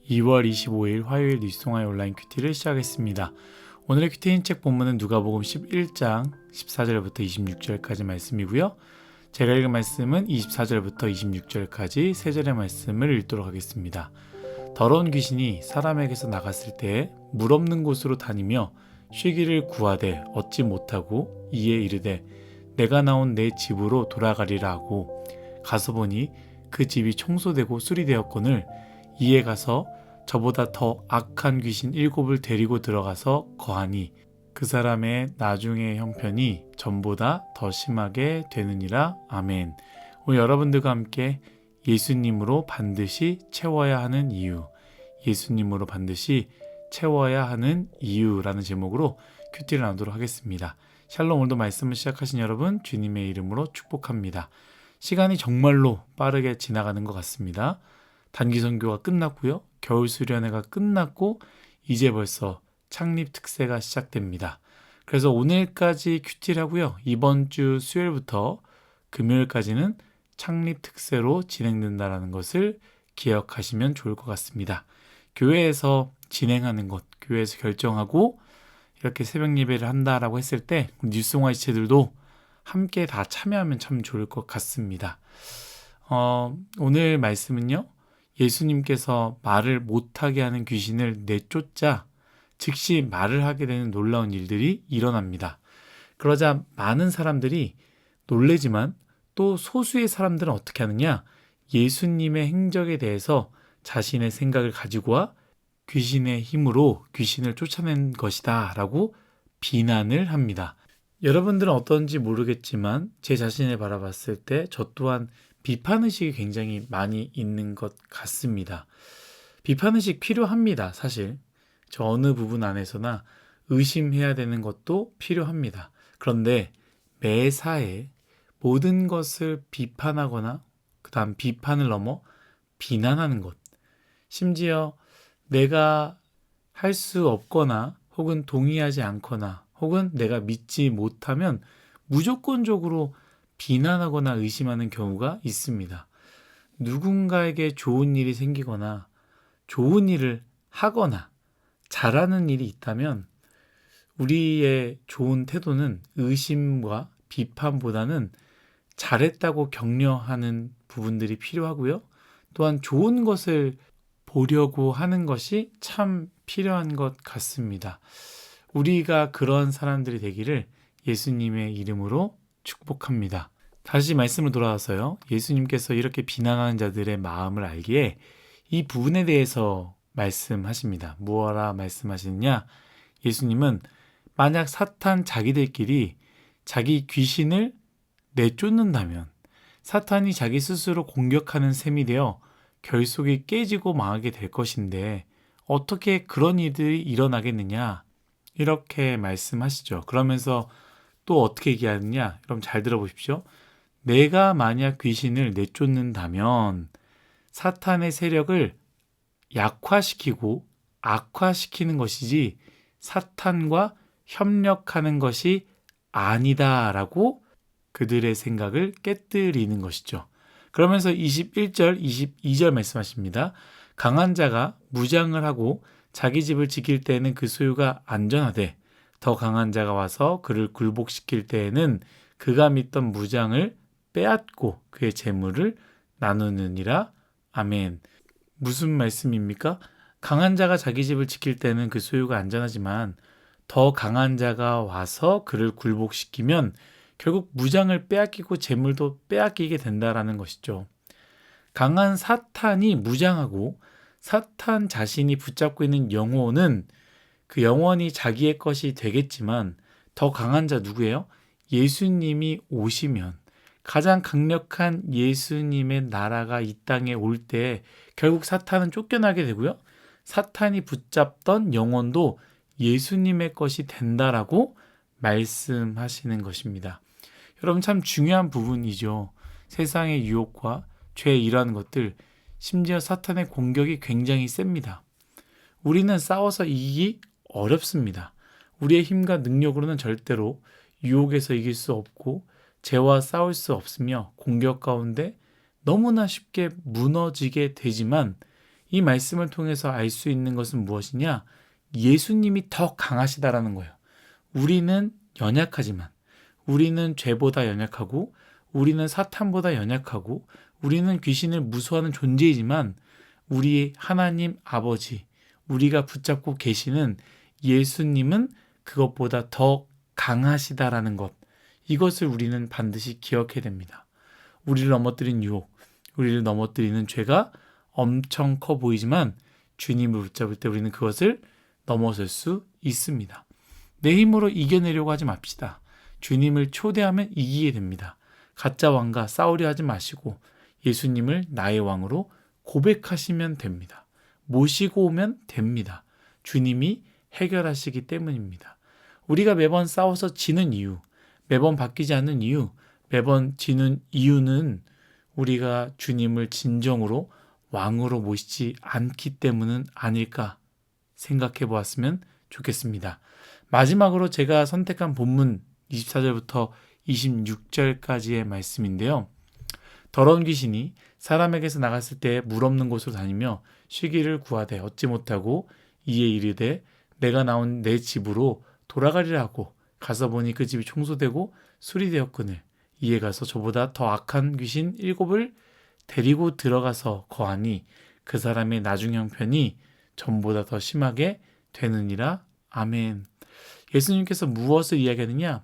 2월 25일 화요일 뉴스송화의 온라인 큐티를 시작했습니다. 오늘의 큐티인 책 본문은 누가복음 11장 14절부터 26절까지 말씀이고요. 제가 읽은 말씀은 24절부터 26절까지 세 절의 말씀을 읽도록 하겠습니다. 더러운 귀신이 사람에게서 나갔을 때 물 없는 곳으로 다니며 쉬기를 구하되 얻지 못하고 이에 이르되 내가 나온 내 집으로 돌아가리라 하고 가서 보니 그 집이 청소되고 수리되었거늘 이에 가서 저보다 더 악한 귀신 7을 데리고 들어가서 거하니 그 사람의 나중의 형편이 전보다 더 심하게 되느니라. 아멘. 오늘 여러분들과 함께 예수님으로 반드시 채워야 하는 이유, 예수님으로 반드시 채워야 하는 이유라는 제목으로 큐티를 나누도록 하겠습니다. 샬롬. 오늘도 말씀을 시작하신 여러분 주님의 이름으로 축복합니다. 시간이 정말로 빠르게 지나가는 것 같습니다. 단기 선교가 끝났고요. 겨울 수련회가 끝났고 이제 벌써 창립 특세가 시작됩니다. 그래서 오늘까지 큐티를 하고요. 이번 주 수요일부터 금요일까지는 창립 특세로 진행된다는 것을 기억하시면 좋을 것 같습니다. 교회에서 진행하는 것, 교회에서 결정하고 이렇게 새벽 예배를 한다라고 했을 때 뉴스송화 지체들도 함께 다 참여하면 참 좋을 것 같습니다. 오늘 말씀은요. 예수님께서 말을 못하게 하는 귀신을 내쫓자 즉시 말을 하게 되는 놀라운 일들이 일어납니다. 그러자 많은 사람들이 놀래지만 또 소수의 사람들은 어떻게 하느냐? 예수님의 행적에 대해서 자신의 생각을 가지고 와 귀신의 힘으로 귀신을 쫓아낸 것이다 라고 비난을 합니다. 여러분들은 어떤지 모르겠지만 제 자신을 바라봤을 때 저 또한 비판의식이 굉장히 많이 있는 것 같습니다. 비판의식 필요합니다. 사실 저 어느 부분 안에서나 의심해야 되는 것도 필요합니다. 그런데 매사에 모든 것을 비판하거나 그 다음 비판을 넘어 비난하는 것, 심지어 내가 할 수 없거나 혹은 동의하지 않거나 혹은 내가 믿지 못하면 무조건적으로 비난하거나 의심하는 경우가 있습니다. 누군가에게 좋은 일이 생기거나 좋은 일을 하거나 잘하는 일이 있다면 우리의 좋은 태도는 의심과 비판보다는 잘했다고 격려하는 부분들이 필요하고요. 또한 좋은 것을 보려고 하는 것이 참 필요한 것 같습니다. 우리가 그런 사람들이 되기를 예수님의 이름으로 축복합니다. 다시 말씀으로 돌아와서요. 예수님께서 이렇게 비난하는 자들의 마음을 알기에 이 부분에 대해서 말씀하십니다. 무엇라 말씀하시느냐? 예수님은 만약 사탄 자기들끼리 자기 귀신을 내쫓는다면 사탄이 자기 스스로 공격하는 셈이 되어 결속이 깨지고 망하게 될 것인데 어떻게 그런 일들이 일어나겠느냐? 이렇게 말씀하시죠. 그러면서 또 어떻게 얘기하느냐? 여러분 잘 들어보십시오. 내가 만약 귀신을 내쫓는다면 사탄의 세력을 약화시키고 악화시키는 것이지 사탄과 협력하는 것이 아니다라고 그들의 생각을 깨뜨리는 것이죠. 그러면서 21절, 22절 말씀하십니다. 강한 자가 무장을 하고 자기 집을 지킬 때에는 그 소유가 안전하되 더 강한 자가 와서 그를 굴복시킬 때에는 그가 믿던 무장을 빼앗고 그의 재물을 나누느니라. 아멘. 무슨 말씀입니까? 강한 자가 자기 집을 지킬 때는 그 소유가 안전하지만 더 강한 자가 와서 그를 굴복시키면 결국 무장을 빼앗기고 재물도 빼앗기게 된다라는 것이죠. 강한 사탄이 무장하고 사탄 자신이 붙잡고 있는 영혼은 그 영혼이 자기의 것이 되겠지만 더 강한 자 누구예요? 예수님이 오시면 가장 강력한 예수님의 나라가 이 땅에 올 때 결국 사탄은 쫓겨나게 되고요. 사탄이 붙잡던 영혼도 예수님의 것이 된다라고 말씀하시는 것입니다. 여러분 참 중요한 부분이죠. 세상의 유혹과 죄 이러한 것들, 심지어 사탄의 공격이 굉장히 셉니다. 우리는 싸워서 이기기 어렵습니다. 우리의 힘과 능력으로는 절대로 유혹에서 이길 수 없고 죄와 싸울 수 없으며 공격 가운데 너무나 쉽게 무너지게 되지만 이 말씀을 통해서 알 수 있는 것은 무엇이냐? 예수님이 더 강하시다라는 거예요. 우리는 연약하지만, 우리는 죄보다 연약하고, 우리는 사탄보다 연약하고, 우리는 귀신을 무서워하는 존재이지만, 우리 하나님 아버지, 우리가 붙잡고 계시는 예수님은 그것보다 더 강하시다라는 것, 이것을 우리는 반드시 기억해야 됩니다. 우리를 넘어뜨린 유혹, 우리를 넘어뜨리는 죄가 엄청 커 보이지만 주님을 붙잡을 때 우리는 그것을 넘어설 수 있습니다. 내 힘으로 이겨내려고 하지 맙시다. 주님을 초대하면 이기게 됩니다. 가짜 왕과 싸우려 하지 마시고 예수님을 나의 왕으로 고백하시면 됩니다. 모시고 오면 됩니다. 주님이 해결하시기 때문입니다. 우리가 매번 싸워서 지는 이유, 매번 바뀌지 않는 이유, 매번 지는 이유는 우리가 주님을 진정으로 왕으로 모시지 않기 때문은 아닐까 생각해 보았으면 좋겠습니다. 마지막으로 제가 선택한 본문 24절부터 26절까지의 말씀인데요. 더러운 귀신이 사람에게서 나갔을 때 물 없는 곳으로 다니며 쉬기를 구하되 얻지 못하고 이에 이르되 내가 나온 내 집으로 돌아가리라 하고 가서 보니 그 집이 청소되고 수리되었거늘 이에 가서 저보다 더 악한 귀신 7을 데리고 들어가서 거하니 그 사람의 나중 형편이 전보다 더 심하게 되느니라. 아멘. 예수님께서 무엇을 이야기하느냐?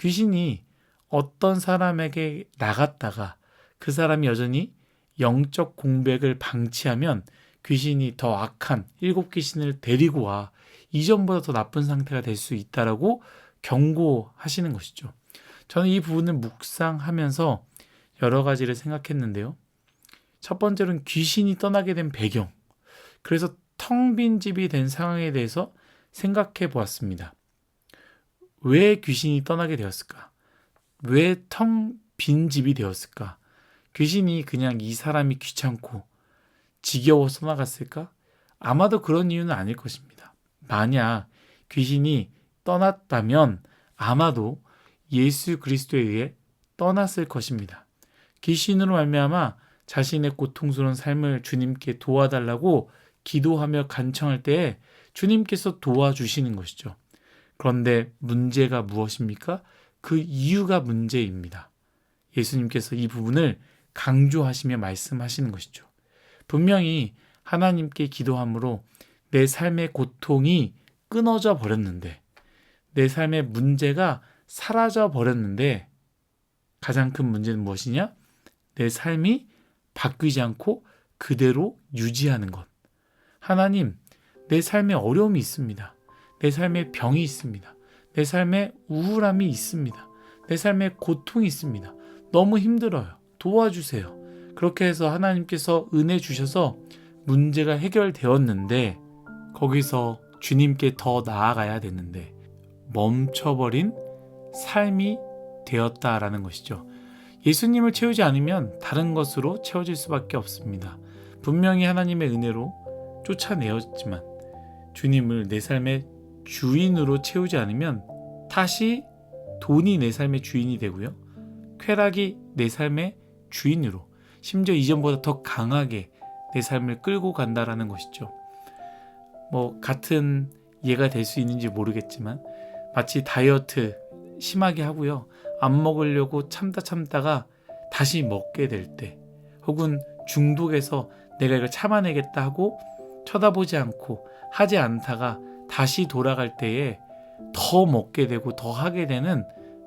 귀신이 어떤 사람에게 나갔다가 그 사람이 여전히 영적 공백을 방치하면 귀신이 더 악한 7귀신을 데리고 와 이전보다 더 나쁜 상태가 될 수 있다라고 경고하시는 것이죠. 저는 이 부분을 묵상하면서 여러 가지를 생각했는데요. 첫 번째로는 귀신이 떠나게 된 배경, 그래서 텅 빈 집이 된 상황에 대해서 생각해 보았습니다. 왜 귀신이 떠나게 되었을까? 왜 텅 빈 집이 되었을까? 귀신이 그냥 이 사람이 귀찮고 지겨워서 떠나갔을까? 아마도 그런 이유는 아닐 것입니다. 만약 귀신이 떠났다면 아마도 예수 그리스도에 의해 떠났을 것입니다. 귀신으로 말미암아 자신의 고통스러운 삶을 주님께 도와달라고 기도하며 간청할 때에 주님께서 도와주시는 것이죠. 그런데 문제가 무엇입니까? 그 이유가 문제입니다. 예수님께서 이 부분을 강조하시며 말씀하시는 것이죠. 분명히 하나님께 기도함으로 내 삶의 고통이 끊어져 버렸는데, 내 삶의 문제가 사라져 버렸는데 가장 큰 문제는 무엇이냐? 내 삶이 바뀌지 않고 그대로 유지하는 것. 하나님, 내 삶에 어려움이 있습니다. 내 삶에 병이 있습니다. 내 삶에 우울함이 있습니다. 내 삶에 고통이 있습니다. 너무 힘들어요. 도와주세요. 그렇게 해서 하나님께서 은혜 주셔서 문제가 해결되었는데 거기서 주님께 더 나아가야 되는데 멈춰버린 삶이 되었다라는 것이죠. 예수님을 채우지 않으면 다른 것으로 채워질 수밖에 없습니다. 분명히 하나님의 은혜로 쫓아내었지만 주님을 내 삶의 주인으로 채우지 않으면 다시 돈이 내 삶의 주인이 되고요. 쾌락이 내 삶의 주인으로, 심지어 이전보다 더 강하게 내 삶을 끌고 간다라는 것이죠. 같은 예가 될 수 있는지 모르겠지만 마치 다이어트 심하게 하고요. 안 먹으려고 참다가 다시 먹게 될 때, 혹은 중독에서 내가 이걸 참아내겠다 하고 쳐다보지 않고 하지 않다가 다시 돌아갈 때에 더 먹게 되고 더 하게 되는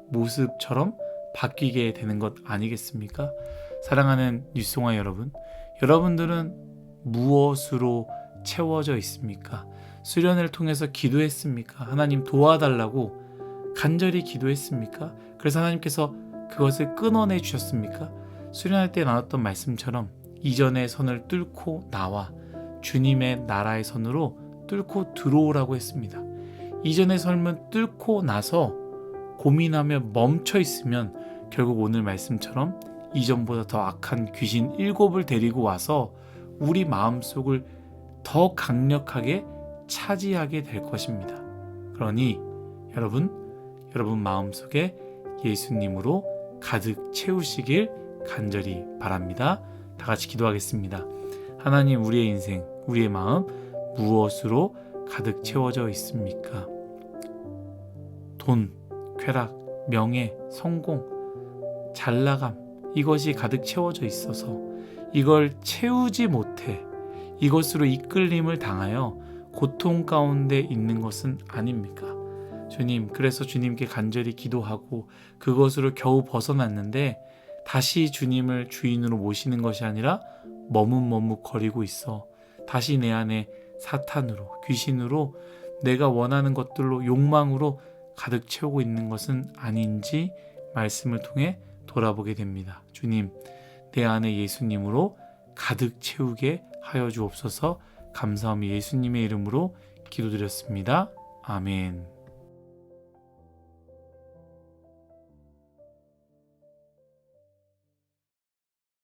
모습처럼 바뀌게 되는 것 아니겠습니까? 사랑하는 뉴스송아 여러분, 여러분들은 무엇으로 채워져 있습니까? 수련을 통해서 기도했습니까? 하나님 도와달라고 간절히 기도했습니까? 그래서 하나님께서 그것을 끊어내 주셨습니까? 수련할 때 나눴던 말씀처럼 이전의 선을 뚫고 나와 주님의 나라의 선으로 뚫고 들어오라고 했습니다. 이전의 선을 뚫고 나서 고민하며 멈춰 있으면 결국 오늘 말씀처럼 이전보다 더 악한 귀신 7을 데리고 와서 우리 마음속을 더 강력하게 차지하게 될 것입니다. 그러니 여러분 마음속에 예수님으로 가득 채우시길 간절히 바랍니다. 다 같이 기도하겠습니다. 하나님, 우리의 인생, 우리의 마음 무엇으로 가득 채워져 있습니까? 돈, 쾌락, 명예, 성공, 잘나감, 이것이 가득 채워져 있어서 이걸 채우지 못해 이것으로 이끌림을 당하여 고통 가운데 있는 것은 아닙니까? 주님, 그래서 주님께 간절히 기도하고 그것으로 겨우 벗어났는데 다시 주님을 주인으로 모시는 것이 아니라 머뭇머뭇거리고 있어 다시 내 안에 사탄으로, 귀신으로, 내가 원하는 것들로, 욕망으로 가득 채우고 있는 것은 아닌지 말씀을 통해 돌아보게 됩니다. 주님, 내 안에 예수님으로 가득 채우게 하여 주옵소서. 감사함이 예수님의 이름으로 기도드렸습니다. 아멘.